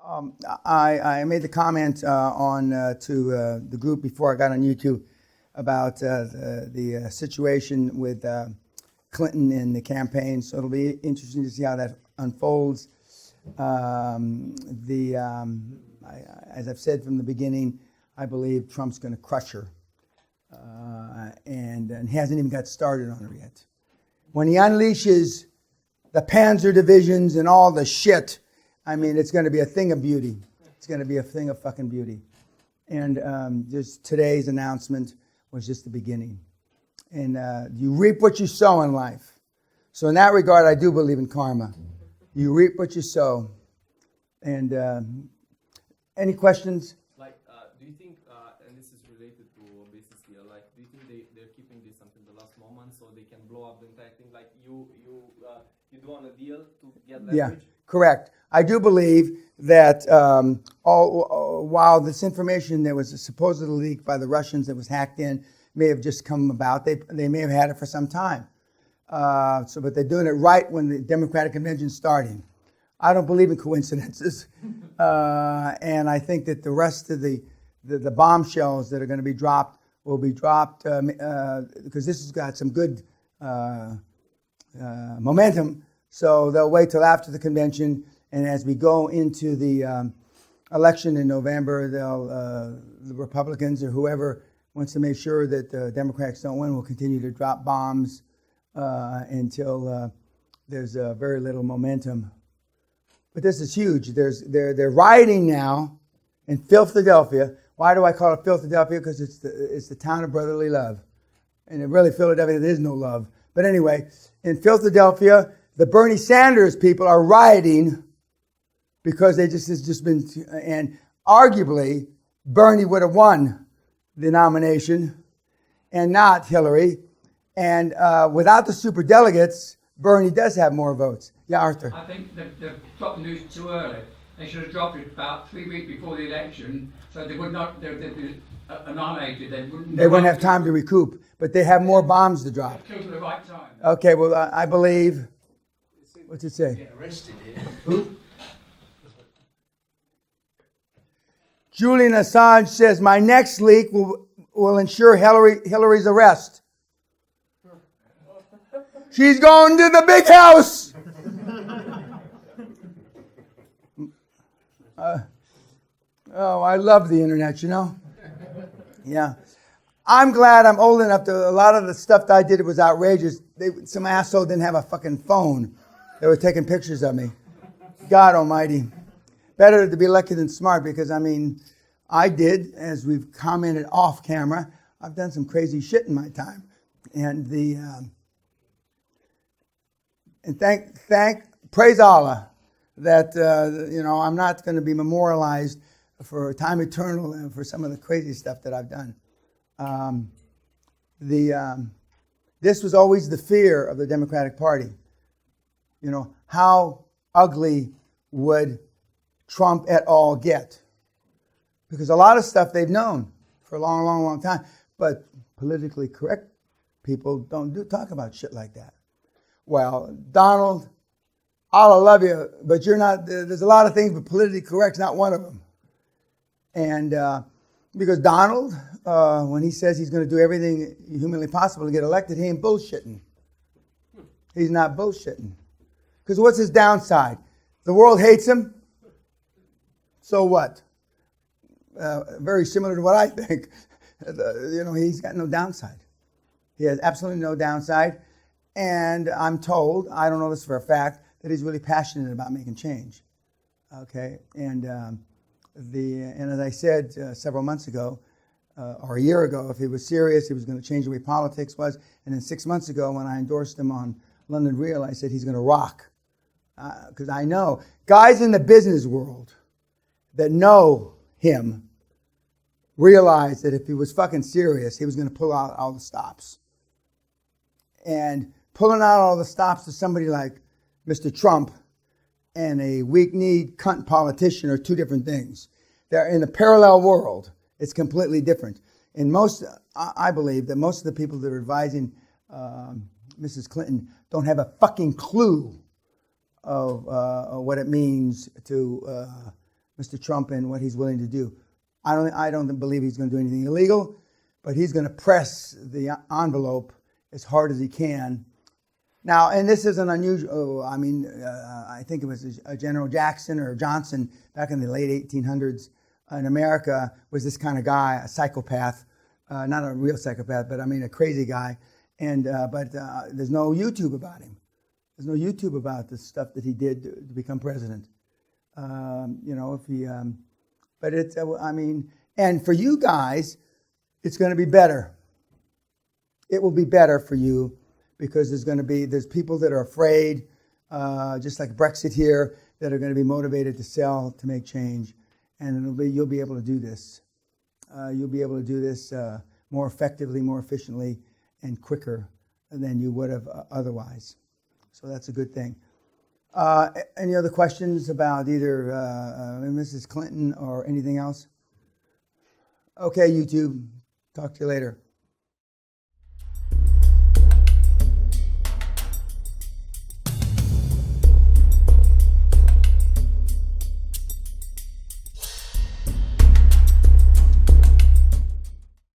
I made the comment on to the group before I got on YouTube about the situation with Clinton in the campaign. So it'll be interesting to see how that unfolds. As I've said from the beginning, I believe Trump's going to crush her, and he hasn't even got started on her yet. When he unleashes the Panzer divisions and all the shit, I mean, it's going to be a thing of beauty. It's going to be a thing of fucking beauty. And just today's announcement was just the beginning. And you reap what you sow in life. So in that regard, I do believe in karma. You reap what you sow. And any questions? Do you think, and this is related to business here, do you think they're keeping this until the last moment so they can blow up the entire thing? Like you do on a deal to get leverage? Yeah, correct. I do believe that while this information that was supposedly leaked by the Russians that was hacked in may have just come about, they may have had it for some time. But they're doing it right when the Democratic Convention's starting. I don't believe in coincidences. And I think that the rest of the bombshells that are going to be dropped will be dropped because this has got some good momentum. So they'll wait till after the convention. And as we go into the election in November, the Republicans or whoever wants to make sure that the Democrats don't win will continue to drop bombs until there's very little momentum. But this is huge. They're rioting now in Philadelphia. Why do I call it Philadelphia? Because it's the town of brotherly love. And in really Philadelphia, there is no love. But anyway, in Philadelphia, the Bernie Sanders people are rioting because it's just been, and arguably, Bernie would have won the nomination and not Hillary. And without the superdelegates, Bernie does have more votes. Yeah, Arthur. I think they've dropped the news too early. They should have dropped it about 3 weeks before the election, so they would not, they'd be annihilated. They wouldn't have time to recoup, but they have more bombs to drop. Killed at the right time. Okay, well, I believe. What's it say? Get arrested here. Who? Julian Assange says, my next leak will ensure Hillary's arrest. She's going to the big house. I love the internet, you know? Yeah. I'm glad I'm old enough to, a lot of the stuff that I did was outrageous. Some asshole didn't have a fucking phone. They were taking pictures of me. God almighty. Better to be lucky than smart because, I mean, I did, as we've commented off camera, I've done some crazy shit in my time. And praise Allah that, I'm not going to be memorialized for time eternal and for some of the crazy stuff that I've done. This was always the fear of the Democratic Party. You know, how ugly would Trump et al. Get? Because a lot of stuff they've known for a long, long, long time. But politically correct people don't talk about shit like that. Well, Donald, Allah love you, but you're not, there's a lot of things, but politically correct's not one of them. And because Donald, when he says he's going to do everything humanly possible to get elected, he ain't bullshitting. He's not bullshitting. Because what's his downside? The world hates him. So what? Very similar to what I think. He's got no downside. He has absolutely no downside. And I'm told, I don't know this for a fact, that he's really passionate about making change. Okay? And as I said several months ago, or a year ago, if he was serious, he was going to change the way politics was. And then 6 months ago, when I endorsed him on London Real, I said he's going to rock. Because I know guys in the business world that know him realized that if he was fucking serious, he was going to pull out all the stops. And pulling out all the stops to somebody like Mr. Trump and a weak-kneed cunt politician are two different things. They're in a parallel world. It's completely different. And I believe that most of the people that are advising Mrs. Clinton don't have a fucking clue of what it means to Mr. Trump and what he's willing to do. I don't believe he's going to do anything illegal, but he's going to press the envelope as hard as he can. Now, and this isn't unusual. I think it was General Jackson or Johnson back in the late 1800s in America was this kind of guy, a psychopath, not a real psychopath, but I mean a crazy guy. And but there's no YouTube about him. There's no YouTube about the stuff that he did to become president. But it's, and for you guys, it's going to be better. It will be better for you because there's people that are afraid, just like Brexit here, that are going to be motivated to sell, to make change. And you'll be able to do this. You'll be able to do this more effectively, more efficiently, and quicker than you would have otherwise. So that's a good thing. Any other questions about either Mrs. Clinton or anything else? Okay, YouTube. Talk to you later.